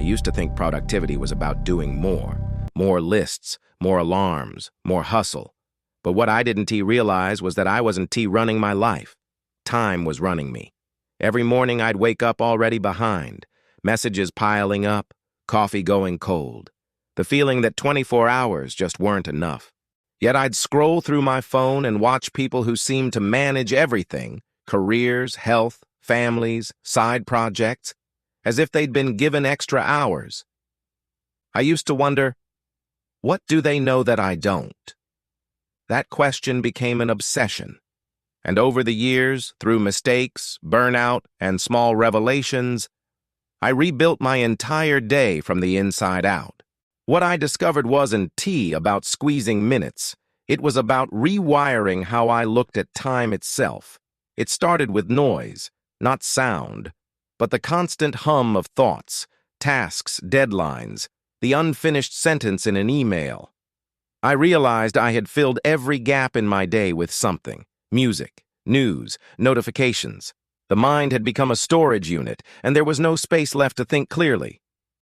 used to think productivity was about doing more lists, more alarms, more hustle. But what I didn't realize was that I wasn't running my life. Time was running me. Every morning I'd wake up already behind, messages piling up, coffee going cold. The feeling that 24 hours just weren't enough. Yet I'd scroll through my phone and watch people who seemed to manage everything, careers, health, families, side projects, as if they'd been given extra hours. I used to wonder, what do they know that I don't? That question became an obsession. And over the years, through mistakes, burnout, and small revelations, I rebuilt my entire day from the inside out. What I discovered wasn't about squeezing minutes. It was about rewiring how I looked at time itself. It started with noise, not sound, but the constant hum of thoughts, tasks, deadlines, the unfinished sentence in an email. I realized I had filled every gap in my day with something: music, news, notifications. The mind had become a storage unit, and there was no space left to think clearly.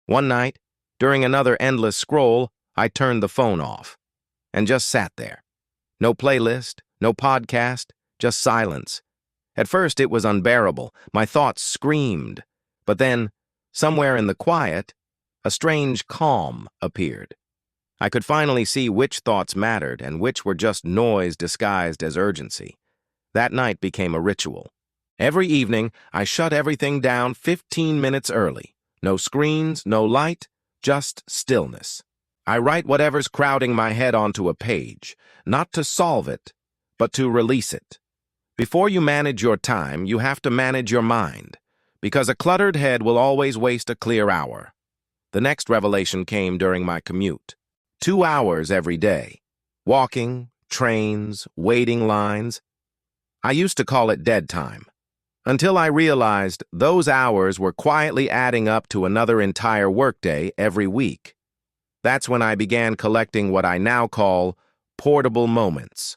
One night, during another endless scroll, I turned the phone off and just sat there. No playlist, no podcast, just silence. At first, it was unbearable. My thoughts screamed. But then, somewhere in the quiet, a strange calm appeared. I could finally see which thoughts mattered and which were just noise disguised as urgency. That night became a ritual. Every evening, I shut everything down 15 minutes early. No screens, no light, just stillness. I write whatever's crowding my head onto a page, not to solve it, but to release it. Before you manage your time, you have to manage your mind, because a cluttered head will always waste a clear hour. The next revelation came during my commute. 2 hours every day. Walking, trains, waiting lines. I used to call it dead time, until I realized those hours were quietly adding up to another entire workday every week. That's when I began collecting what I now call portable moments.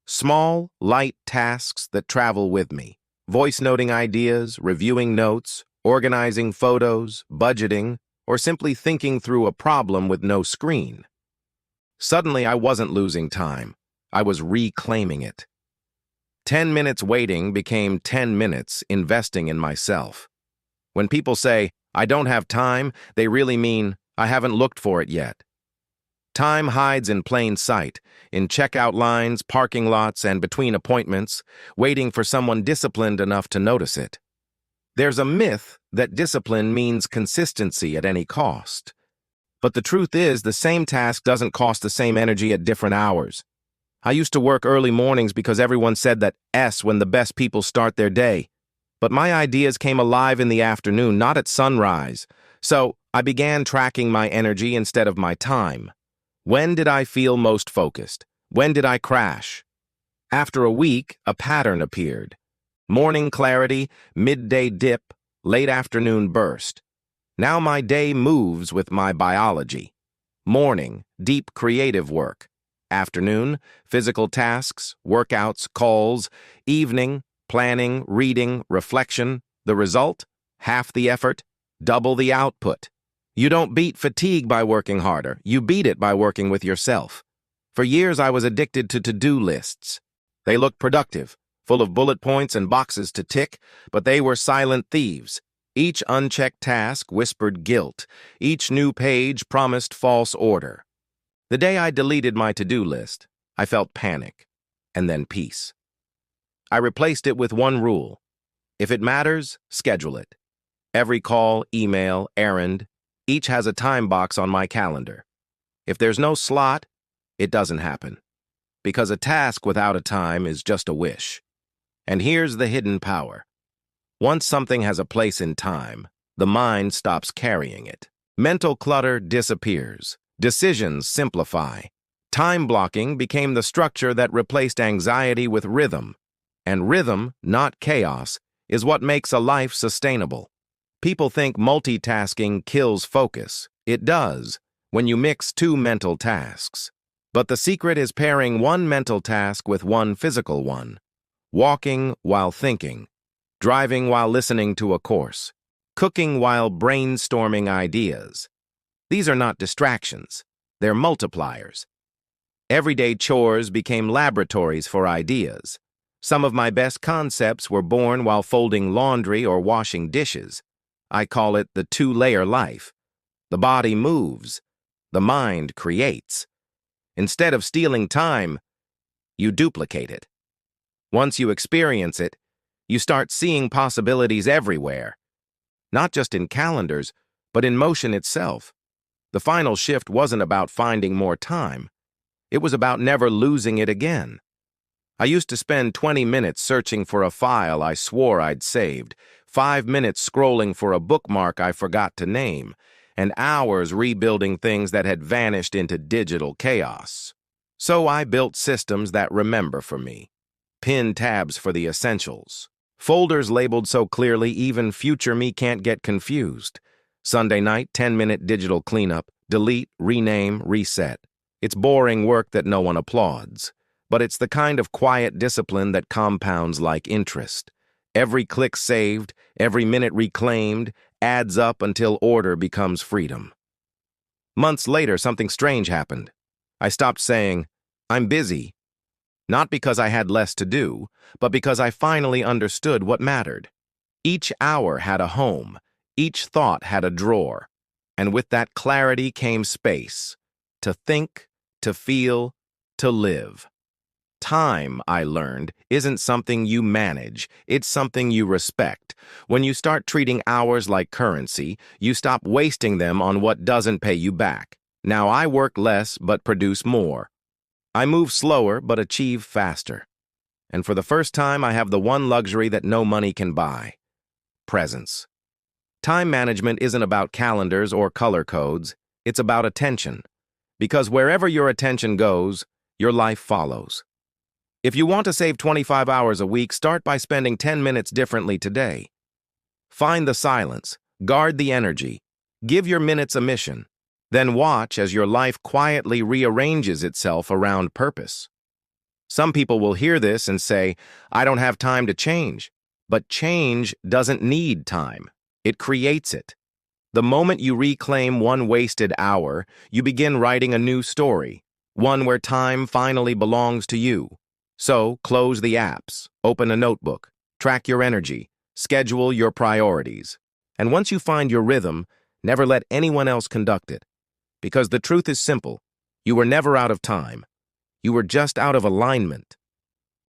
Small, light tasks that travel with me. Voice noting ideas, reviewing notes, organizing photos, budgeting, or simply thinking through a problem with no screen. Suddenly, I wasn't losing time. I was reclaiming it. 10 minutes waiting became 10 minutes investing in myself. When people say, "I don't have time," they really mean, "I haven't looked for it yet." Time hides in plain sight, in checkout lines, parking lots, and between appointments, waiting for someone disciplined enough to notice it. There's a myth that discipline means consistency at any cost. But the truth is, the same task doesn't cost the same energy at different hours. I used to work early mornings because everyone said that's when the best people start their day. But my ideas came alive in the afternoon, not at sunrise. So I began tracking my energy instead of my time. When did I feel most focused? When did I crash? After a week, a pattern appeared. Morning clarity, midday dip, late afternoon burst. Now my day moves with my biology. Morning, deep creative work. Afternoon, physical tasks, workouts, calls. Evening, planning, reading, reflection. The result? Half the effort, double the output. You don't beat fatigue by working harder. You beat it by working with yourself. For years, I was addicted to to-do lists. They looked productive, full of bullet points and boxes to tick, but they were silent thieves. Each unchecked task whispered guilt. Each new page promised false order. The day I deleted my to-do list, I felt panic, and then peace. I replaced it with one rule. If it matters, schedule it. Every call, email, errand, each has a time box on my calendar. If there's no slot, it doesn't happen. Because a task without a time is just a wish. And here's the hidden power. Once something has a place in time, the mind stops carrying it. Mental clutter disappears. Decisions simplify. Time blocking became the structure that replaced anxiety with rhythm. And rhythm, not chaos, is what makes a life sustainable. People think multitasking kills focus. It does, when you mix two mental tasks. But the secret is pairing one mental task with one physical one. Walking while thinking. Driving while listening to a course. cooking while brainstorming ideas. These are not distractions. They're multipliers. Everyday chores became laboratories for ideas. Some of my best concepts were born while folding laundry or washing dishes. I call it the two-layer life. The body moves. The mind creates. Instead of stealing time, you duplicate it. Once you experience it, you start seeing possibilities everywhere. Not just in calendars, but in motion itself. The final shift wasn't about finding more time. It was about never losing it again. I used to spend 20 minutes searching for a file I swore I'd saved, 5 minutes scrolling for a bookmark I forgot to name, and hours rebuilding things that had vanished into digital chaos. So I built systems that remember for me. Pin tabs for the essentials. Folders labeled so clearly even future me can't get confused. Sunday night, 10-minute digital cleanup, delete, rename, reset. It's boring work that no one applauds, but it's the kind of quiet discipline that compounds like interest. Every click saved, every minute reclaimed, adds up until order becomes freedom. Months later, something strange happened. I stopped saying, "I'm busy," not because I had less to do, but because I finally understood what mattered. Each hour had a home, each thought had a drawer, and with that clarity came space, to think, to feel, to live. Time, I learned, isn't something you manage, it's something you respect. When you start treating hours like currency, you stop wasting them on what doesn't pay you back. Now I work less but produce more. I move slower but achieve faster. And for the first time, I have the one luxury that no money can buy: presence. Time management isn't about calendars or color codes, it's about attention. Because wherever your attention goes, your life follows. If you want to save 25 hours a week, start by spending 10 minutes differently today. Find the silence, guard the energy, give your minutes a mission, then watch as your life quietly rearranges itself around purpose. Some people will hear this and say, "I don't have time to change." But change doesn't need time. It creates it. The moment you reclaim one wasted hour, you begin writing a new story, one where time finally belongs to you. So, close the apps, open a notebook, track your energy, schedule your priorities. And once you find your rhythm, never let anyone else conduct it. Because the truth is simple: you were never out of time. You were just out of alignment.